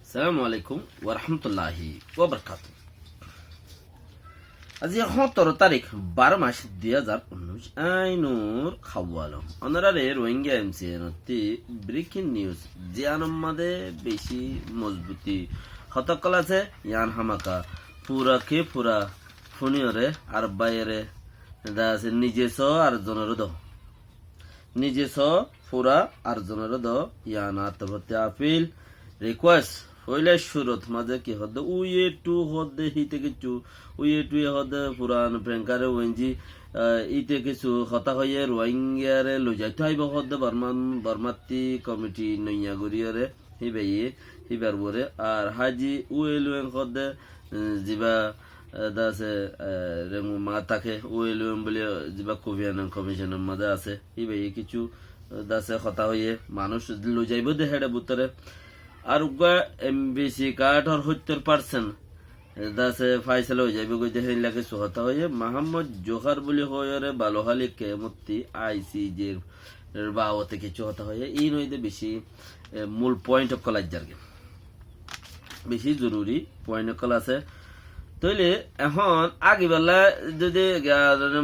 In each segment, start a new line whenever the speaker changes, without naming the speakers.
আসসালামু আলাইকুম ওয়া রাহমাতুল্লাহি ওয়া বারাকাতুহু। আজি 17 তারিখ 12 মাস 2019 আইনুর খাওয়ালো অনারারে রোহিঙ্গা এমসিএনতি ব্রেকিং নিউজ জিয়ানম মাদে বেশি মজবুতি হতকল আছে ইয়ান হামাকা পুরা কে পুরা ফুনিয়রে আর বাইরে দাসে নিজেস আর জনের দ নিজেস পুরা আর জনের দ ইয়ান আত্মহত্যা আপিল রিকোয়েস্ট হইলে সুরত মাঝে কি হদে উয়ে টু হদে হিতে কিছু উয়ে টু হদে পুরান প্রেঙ্কারে ওয়েঞ্জি ইতে কিছু হতা হইয়ে রোহিঙ্গারে লইজাইতে হইব হদে বর্মাত্তি কমিটি নইয়া গরিয়রে হিবাইয়ে হিবার বরে আর হাজি উয়েলুয়েন হদে জিবা দাসে রেমু মা তাকে উয়েলুয়েন বলে জিবা কোভিয়ান কমিশনের মাঝে আছে হিবাইয়ে কিছু দাসে হতা হইয়ে মানুষ লইজাইব দে হেডে বুতরে আর এমবিসি কার্ড আর 70% দাসে ফাইসাল হয়ে যাবে গই দেখে লাগে সুহতা হয়ে মোহাম্মদ জোহার বলি হয়ে বালোহালি কেমতি আইসিজে বাওতে কিছু হতা হয়ে এই নইতে বেশি মূল পয়েন্ট অফ কলার জার্গে বেশি জরুরি পয়েন্ট অফ কল আছে তইলে এখন আগে বেলা যদি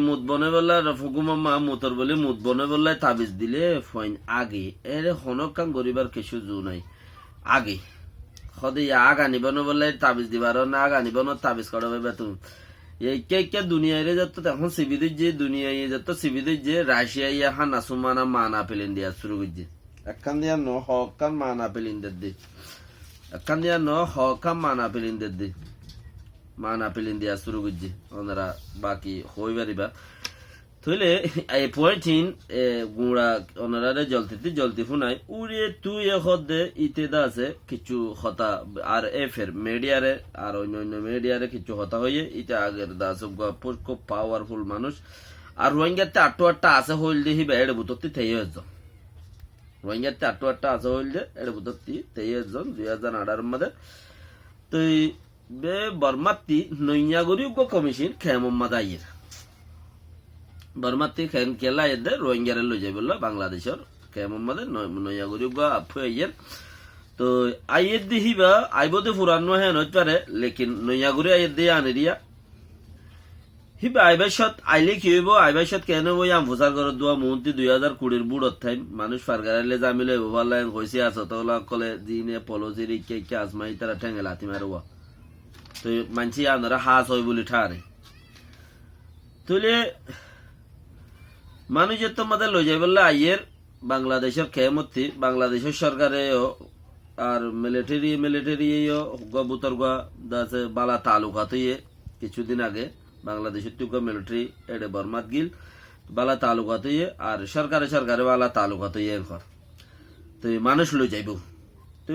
মুদ বনে বেলা ফুকুমাম্মা মুতর বলে মুদ বনে বেলায় তাবিজ দিলে ফাইন আগে এর হনক কাম গরিবার কিছু জু নাই আগে সদায় আগ আনিব বলে তাবিজ দিবার না আগ আনিব তাবিজ করাবে বেতন এই কে দুনিয়ায় যত এখন সিবিদের যে দুনিয়ায় যত সিবিদের যে রাশিয়া ইয়া নাসুমানা মানা পেলেন দিয়া শুরু করছে একখান দিয়া ন হকান মানা পেলেন দে একখান দিয়া ন হকান মানা পেলেন দে মানা পেলেন দিয়া শুরু করছে ওনারা বাকি হই পারিবা থইলে এই পয়েন্টিন গুড়া ওনারা জলতি ফুনাই উড়িয়ে তুই হদে ইতে দা আছে কিছু হতা আর এফের মিডিয়ারে আর অন্য মিডিয়ারে কিছু হতা হইয়ে ইতে আগের দা আছে খুব পাওয়ারফুল মানুষ আর রোহিঙ্গাতে আটটা আছে হইল দেখি বা এড়ে বুততি তেই একজন রোহিঙ্গাতে আটটা আছে হইল যে এড়ে বুততি তেই একজন 2018 মধ্যে তো বে বর্মাত্তি নইয়াগরি কমিশন খেমম্মদ আইয়ের বর্মাত্তি খেন কেলা এদে রোহিঙ্গারে লই যাই বললো বাংলাদেশের কেমন নয়াগরি আইয়ের তো আইয়ের দিহিবা আইবদে ফুরানো হেন হইতে পারে লেকিন নয়াগরি আইয়ের দিয়ে আনে দিয়া হিবা আইবাসত আইলে কি হইব আইবাসত কেন বই আম ফুসার করে দোয়া মন্ত্রী 2020 বুড়ত থাইম মানুষ ফারগারাইলে জামিলে ওভারলাইন কইছে আছে তোলা কলে দিনে পলজিরি কে আজমাই তারা ঠেঙ্গে লাথি মারুয়া তো মানছি আনারা হাস হই বলি ঠারে তুলে মানুষের তো মাঝে লই যাই বললে আইয়ের বাংলাদেশের খেমতি বাংলাদেশের সরকারে আর মিলিটারি বুতর দাসে বালা তালুকাত কিছুদিন আগে বাংলাদেশের টুকু মিলিটারি এডে বর্মাত গিল বালা তালুকাত আর সরকারে বালা তালুকাত এখন তো মানুষ লই যাইব তো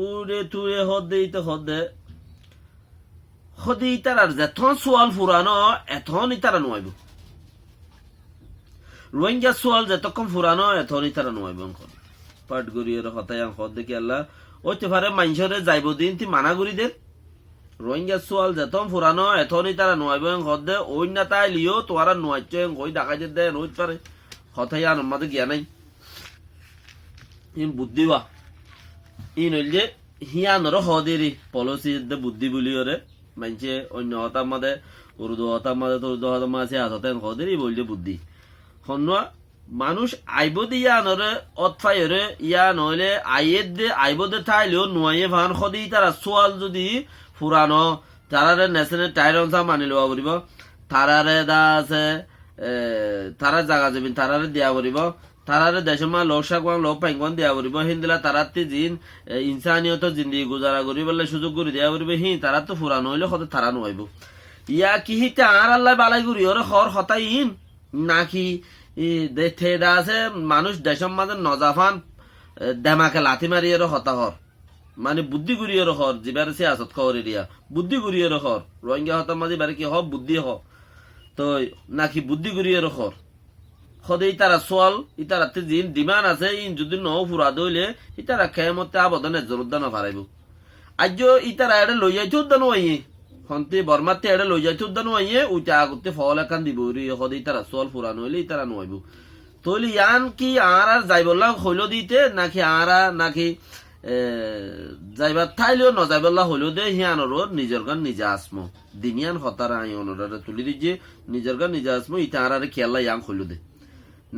উড়ে তুয়ে হদে ইতার আর যেথন সোয়াল ফুরানো এথন ইতারা নোয়াইব রোহিঙ্গা সোয়াল যতক্ষণ ফুরানো এথনই তারা নয় বঙ্কন পাট গরিয়ের হতায় হদ দেখি আল্লাহ ওইতে পারে মানুষরে যাইব দিন তি মানা গরিদের রোহিঙ্গা সোয়াল যতক্ষণ ফুরানো এথনই তারা নয় বং হদ দে ওই না তাই লিও তোরা নয়চ ওই ডাকাইতে দেন ওই পারে হতায় আর আমাদের গিয়া নাই ইন বুদ্ধিবা ই নইল যে হিয়ানর হদেরি পলিসি বুদ্ধি বলি ওরে মানছে অন্য হতার মাদে উর্দু হতার মাদে উর্দু হতার মাঝে হাতে হদেরি বলছে বুদ্ধি হন্যা মানুষ আইবদে ইয়া নরে অতফাইরে ইয়া নইলে আইবদে থাইলেও নুয়াইয়ে ভান খদি তারা সোয়াল যদি ফুরানো তারারে নেশনে টাইরনসা মানি লওয়া পড়িব তারারে দা আছে তারা জাগা যাবিন তারারে দিয়া পড়িব তারারে দেশমা লোকসাকওয়ান লোক পাইকওয়ান দিয়া পড়িব হিন্দিলা তারাতে জিন ইনসানিয়ত জিন্দি গুজারা করি বলে সুযোগ করে দিয়া পড়িব হি তারা তো ফুরানো হইলে হতে তারা নুয়াইব ইয়া কি হিতে আর আল্লাহ বালাই করি ওরে হর হতাই ইন নাকি দেখে আছে মানুষ দেশের মাঝে নজাফান দেমাকে লাথি মারিয়ে হতা হর মানে বুদ্ধি গুড়িয়ে হর যেবার সে আসত খবরে দিয়া বুদ্ধি গুড়িয়ে হর রোহিঙ্গা হতার মাঝে বারে কি হব বুদ্ধি হ তো নাকি বুদ্ধি গুড়িয়ে হর সদে ইতারা সোয়াল ইতারাতে জিন ডিমান্ড আছে ইন যদি ন ফুরা দইলে ইতারা খেমতে আবদন এজন উদ্যান হারাইব আজ ইতারা এটা লই যাইতে উদ্যান আইয়ে হন্তে বর্মাতে এড়ে লই যাইতে উদ্যান আইয়ে উইটা আগতে ফল একান দিব হদে ইতারা সোয়াল ফুরানো হইলে ইতারা নইব তইলে ইয়ান কি আর যাই বললাম হইল দিতে নাকি নাকি যাইবার থাইলেও নজাইবল্লা হলেও দে হিয়ানোর নিজের গান নিজে আসমো দিনিয়ান হতারা আই অনরারে তুলি দিচ্ছে নিজের গান নিজে আসমো ইটা আরারে খেয়াল্লা ইয়াং হইল দে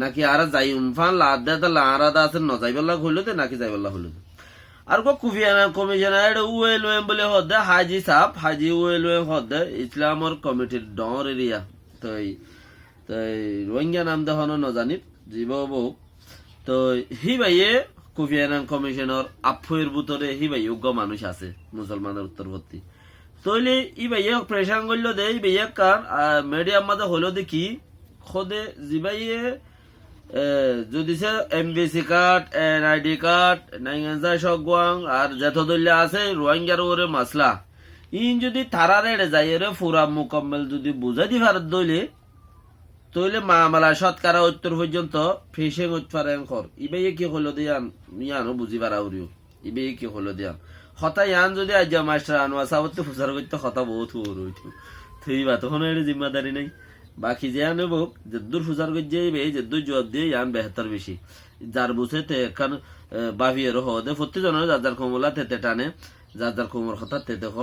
নাকি আর যাই উমফান লাদ দে আরাদা আছে নজাইবল্লা হইল দে নাকি যাইবল্লা হইল দে আর কো কুফিয়ানা কমিশনার উয়েল ওয়েম বলে হদে হাজি সাহেব হাজি উয়েল ওয়েম হদে ইসলামর কমিটির ডর এরিয়া তই রোহিঙ্গা নাম দেখানো নজানি জীব তো হি ভাইয়ে কুফিয়ানা কমিশনের আফুয়ের ভিতরে হি ভাই যোগ্য মানুষ আছে মুসলমানের উত্তরবর্তী তইলে ই ভাইয়ে প্রেশার করল দে ই ভাইয়ে কার মিডিয়ার মাঝে হলো দেখি খোদে জি ভাইয়ে যদি সে এমবিসি কার্ড এনআইডি কার্ড নাইগাঞ্জা সগওয়াং আর যত দল্যা আছে রোহিঙ্গার ওরে মাসলা ইন যদি তারারে যায় রে পুরা মুকম্মল যদি বুঝাই দি ভারত দইলে তইলে মামলা শতকরা 70 পর্যন্ত ফিশিং উৎপাদন কর ইবে কি হলো দিয়ান ইয়ানো বুঝি পারা উরিও ইবে কি হলো দিয়ান হতা ইয়ান যদি আজ মাস্টার আনোয়া সাবত ফুসার করতে হতা বহুত হইতো থইবা তখন এর জিম্মাদারি নাই বাকি যে আনব যদ্দুর ফুসার করতে যাইবে যদ্দুর জবাব দিয়ে ইয়ান বেহতর বেশি যার বুঝে তে কান বাভিয়ের হদে প্রত্যেকজনের যার কমলা তেতে টানে যার কোমর কথা তেতে হ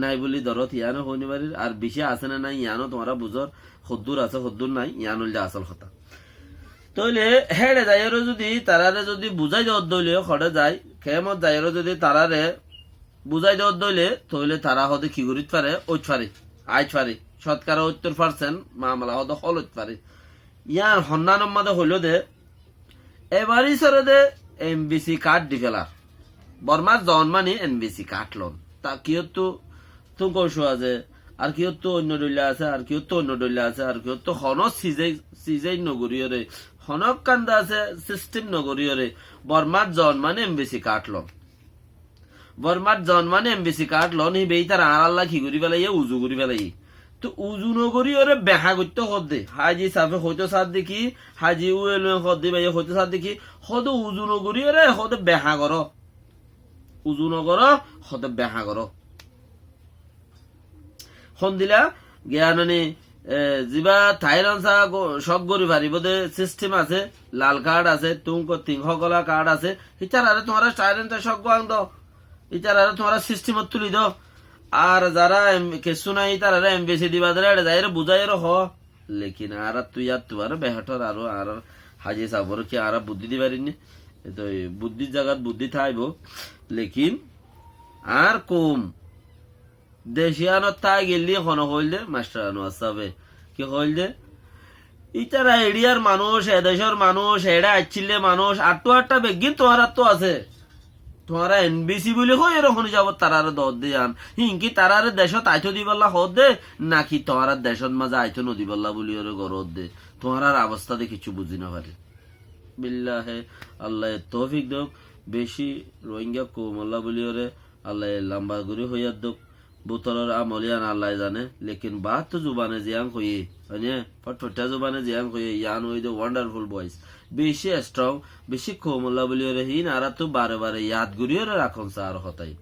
নাই বলি দরত ইয়ানো হইনি বাড়ির আর বেশি আছে না নাই ইয়ানো তোমরা বুঝর হদ্দুর আছে হদ্দুর নাই ইয়ান হইলে আসল কথা তইলে হেড়ে যাইরো যদি তারারে যদি বুঝাই দেওয়ার দইলে খড়ে যায় খেমত যাইরো যদি তারারে বুঝাই দেওয়ার দইলে তইলে তারা হদে কি করিতে পারে ওইট পারে আইট পারে শতকরা 70% মামলা হদে হল হইতে পারে ইয়ার হন্নানম মাদে হইল দে এবারই সরে দে এমবিসি কার্ড ডিভেলার বর্মার জন্মানি এমবিসি কার্ড লন তা কিয়তো তুমি কৌশো আছে আর কিয়তো অন্য ডইলা আছে আর কিয়তো অন্য ডইলা আছে আর কিয়তো হন সিজেই নগরীয়রে হনক কান্দা আছে সিস্টেম নগরীয়রে বর্মার জন্মানে এমবিসি কার্ড লন বর্মার জন্মানে এমবিসি কার্ড লন হি বেই তার আল্লাহ কি করি পেলাই উজু করি পেলাই তো উজু নগরী ওরে বেহা করতে হদে হাজি সাফে হইতো সাদ দেখি হাজি উয়েল হদে ভাই হইতো সাদ দেখি হদ উজু নগরী ওরে হদে বেহা কর উজু নগর হদে বেহা কর সন্দিলা জ্ঞানী যা থাইরন চা সব গরি পারিব দে সিস্টেম আছে লাল কার্ড আছে তুমক 300 কলা কার্ড আছে ইটার আরে তোমার টাইরেন্ট সব গাং দ ইটার আরে তোমার সিস্টেমত তুলি দ আর যারা কিছু নাই তারা এমবিসি দিবা ধরে যাইরে বুঝাইর হ লেকিন আর তুই আর তুয়ার বেহটর আর হাজি সাবর কি আর বুদ্ধি দিবারিনি তো বুদ্ধির জায়গাত বুদ্ধি থাইব লেকিন আর কম দেশিয়ানত তাই গেলি হন হইলে মাস্টার আনোয়ার সাহেব কি হইলে ইটারা এরিয়ার মানুষ এদেশের মানুষ এরা আইছিলে মানুষ আটটা বেগিন তোমার তো আছে তোমারা এনবিসি বলে হয় এরকম যাব তারারে দর দিয়ে আন হিংকি তারারে দেশত আইতো দিবল্লা হদ দে নাকি তোমার দেশত মাঝে আইতো নদী বল্লা বলি ওরে গরদ দে তোমার অবস্থা দিয়ে কিছু বুঝি না পারে বিল্লাহে আল্লাহ তৌফিক দোক বেশি রোহিঙ্গা কোমল্লা বলি ওরে আল্লাহ লম্বা গুরি হইয়া দোক বুতরের আমলিয়ান আল্লাহ জানে লেকিন বাত তো জুবানে জিয়াং হইয়ে মানে ফটফটা জুবানে জিয়াং হইয়ে ইয়ান হই দে ওয়ান্ডারফুল বয়েস বেশি স্ট্রং বেশি কোমল্লা বলি ওরে হিন আর তো বারে বারে ইয়াদ গুরি ওরে রাখন সার হতাই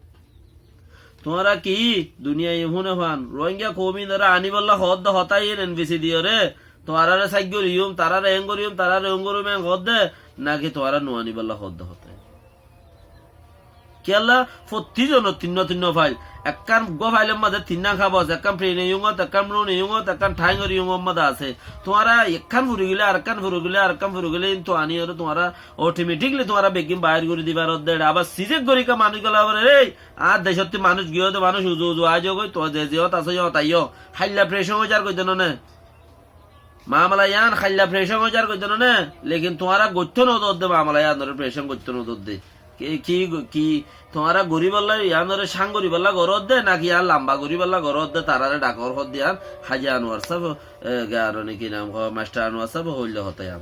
তোমরা কি দুনিয়া ইহুনে ফান রোহিঙ্গা কৌমি ধরা আনি বললা হদ হতাই এনবিসি দিও রে তোমারে সাইগর ইউম তারারে এঙ্গরিয়ম তারারে এঙ্গরিয়ম হদ দে নাকি তোমরা নোয়ানি বললা হদ হতাই কেলা প্রতিজন তিন্ন ফাইল একখান গো ফাইলের মধ্যে তিন্না খাব একখান প্লেনে ইউঙত একখান ব্লুনে ইউঙত একখান ঠাইঙর ইউঙর মধ্যে আছে তোমারা একখান ফুরি গেলে আর একখান ফুরি গেলে আর একখান ফুরি গেলে তো আনি আর তোমারা অটোমেটিকলি তোমারা বেগিন বাইর করে দিবার দে আবার সিজেক গরিকা মানুষ গেল আবার রে আর দেশত মানুষ গিয়ে তো মানুষ উজু উজু আজ গই তো যে জিয়ত আছে তাইও হাইলা প্রেশন হজার কই দেন না মামলা ইয়ান হাইলা প্রেশন হজার কই দেন না লেকিন তোমারা গত্য নদর দে মামলা ইয়ান ধরে প্রেশন গত্য নদর দে কি কি তোমারা গরিবাল্লা ইয়ানরে সাং গরিবাল্লা গরত দে নাকি আর লম্বা গরিবাল্লা গরত দে তারারে ডাকর হদ দিয়ান হাজি আনোয়ার সাহেব গারনে কি নাম মাস্টার আনোয়ার সাহেব হইলে হতে আম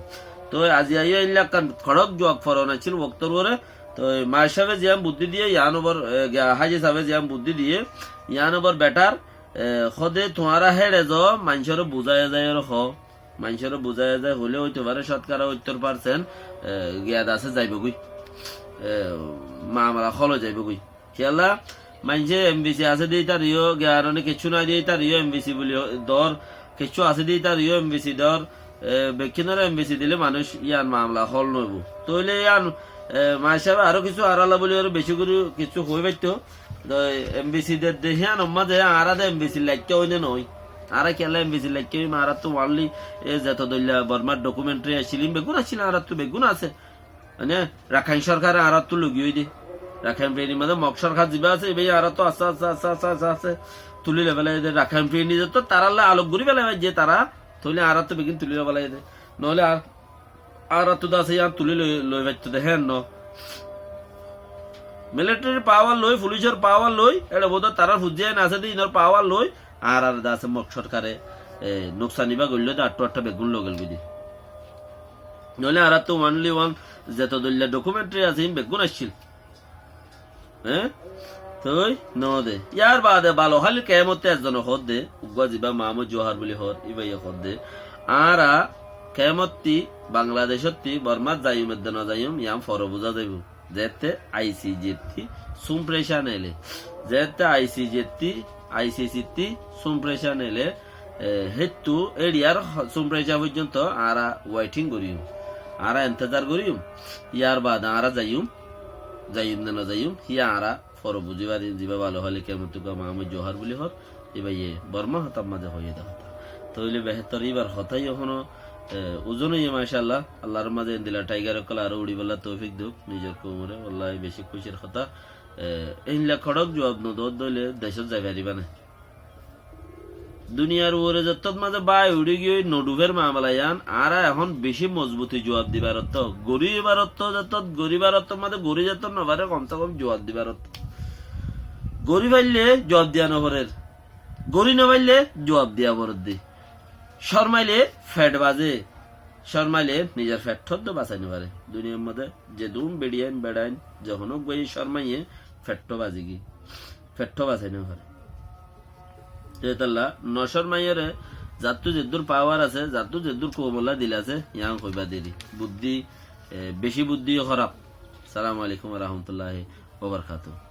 তো আজি আইয়া ইল্লা কান খড়ক জোক ফরনা ছিল বক্তর ওরে তো মার সাহেব জিয়াম বুদ্ধি দিয়ে ইয়ান ওবর হাজি সাহেব জিয়াম বুদ্ধি দিয়ে ইয়ান ওবর বেটার খদে তোমারা হেড়ে য মানুষের বুঝায় যায় হ মানুষের বুঝায় যায় হলে হইতে পারে শতকরা 70% জ্ঞাত আছে যাইব গই মামলা খলো যাইব গই খেলা মানছে এমবিসি আছে দিয়ে তার ইয়ে জ্ঞানে কিছু না দিয়ে তার ইয়ে এমবিসি বলি দর কিছু আছে দিয়ে তার ইয়ে এমবিসি দর বেকিনার এমবিসি দিলে মানুষ ইয়ান মামলা হল নইব তইলে ইয়ান মাসাব আরো কিছু আড়ালা বলি আরো বেশি করে কিছু হয়ে পাইতো এমবিসি দের দেখে নম্মা যে আরাদে এমবিসি লাইকতে হইনে নয় আরা খেলা এমবিসি লাইকতে আরা তো ওয়ানলি যত দইলা বর্মার ডকুমেন্টারি আসিলিম বেগুন আসছিল আর তো বেগুন আছে মানে রাখাইন সরকার আর তো লগি হই দে রাখাইন প্রেরী মানে মক সরকার যাবা আছে ভাই আর তো আস্তে আস্তে আস্তে আস্তে আস্তে আস্তে তুলি লেভেলে রাখাইন প্রেরী তো তারালে আলোক ঘুরি বেলা যে তারা তুলে আর তো বেগুন তুলি বেলা দে নহলে আর তো আছে আর তুলি লই বাইতে দেখেন ন মিলিটারি পাওয়ার লই পুলিশের পাওয়ার লই এটা বোধ তারা ফুজিয়ে না আছে ইনর পাওয়ার লই আর আছে মক সরকারে নোকসানি বা গড়ল আটটা বেগুন লগেল বুঝি নহলে আর তো ওয়ানলি ওয়ান যত দলিয়া ডকুমেন্টারি আছে বেগুন আসছিল হ্যাঁ তুই ন দে ইয়ার বাদে ভালো খালি কেমতে একজন হদ দে উগা যাবা মাহমুদ জোহার বলি হর ইবাই হদ দে আরা কেমতি বাংলাদেশতি বর্মাত যাইম এদ্দে না যাইম ইয়াম ফর বুঝা যাইব যেতে আইসিজেতি সুমপ্রেশন এলে যেতে আইসিসিতি সুমপ্রেশন এলে হেতু এরিয়ার সুমপ্রেশন পর্যন্ত আরা ওয়েটিং করিম আরা ইন্তজার করিম ইয়ার বাদ আরা যাইম না যাইম হিয়া আরা ফর বুঝিবার যাবা ভালো হলে কেমতুকা মাহমুদ জোহার বলি হর এবার বর্মা হতাম মাঝে হয়ে দেখা তৈলে বেহতর এবার হতাই এখনো ওজন মাশাআল্লাহ আল্লাহর মাঝে দিলা টাইগার কল আরো উড়ি বলা তৌফিক দুক নিজের কোমরে আল্লাহ বেশি খুশির কথা এইলা খড়ক জবাব নদত দইলে দেশত যাই পারিবা না দুনিয়ার ওরে যত মাঝে বাই উড়ি গিয়ে নডুভের মামলায়ান আর এখন বেশি মজবুতি জবাব দিবার অর্থ গরিবার অর্থ যত গরিবার অর্থ মাঝে গরি যত নবারে কমসে কম জবাব দিবার অর্থ গরি পাইলে জবাব দিয়া নভরের গরি নবাইলে জবাব দিয়া বরদ দি শর্মাইলে ফ্যাট বাজে শর্মাইলে নিজের ফ্যাট ঠদ্দ বাঁচাইতে পারে দুনিয়ার মধ্যে যে দুম বেড়িয়াইন বেড়াইন যখন বই শর্মাইয়ে ফ্যাট্ট বাজে কি ফ্যাট্ট বাঁচাইতে পারে নশরমাইয়ের যাত্তু যেদুর পাওয়ার আছে যাত্তু যেদুর কোমলা দিল আছে ইয়াং কইবা দেরি বুদ্ধি বেশি বুদ্ধি খারাপ। সালামু আলাইকুম ওয়া রাহমাতুল্লাহি ওয়া বারাকাতুহু।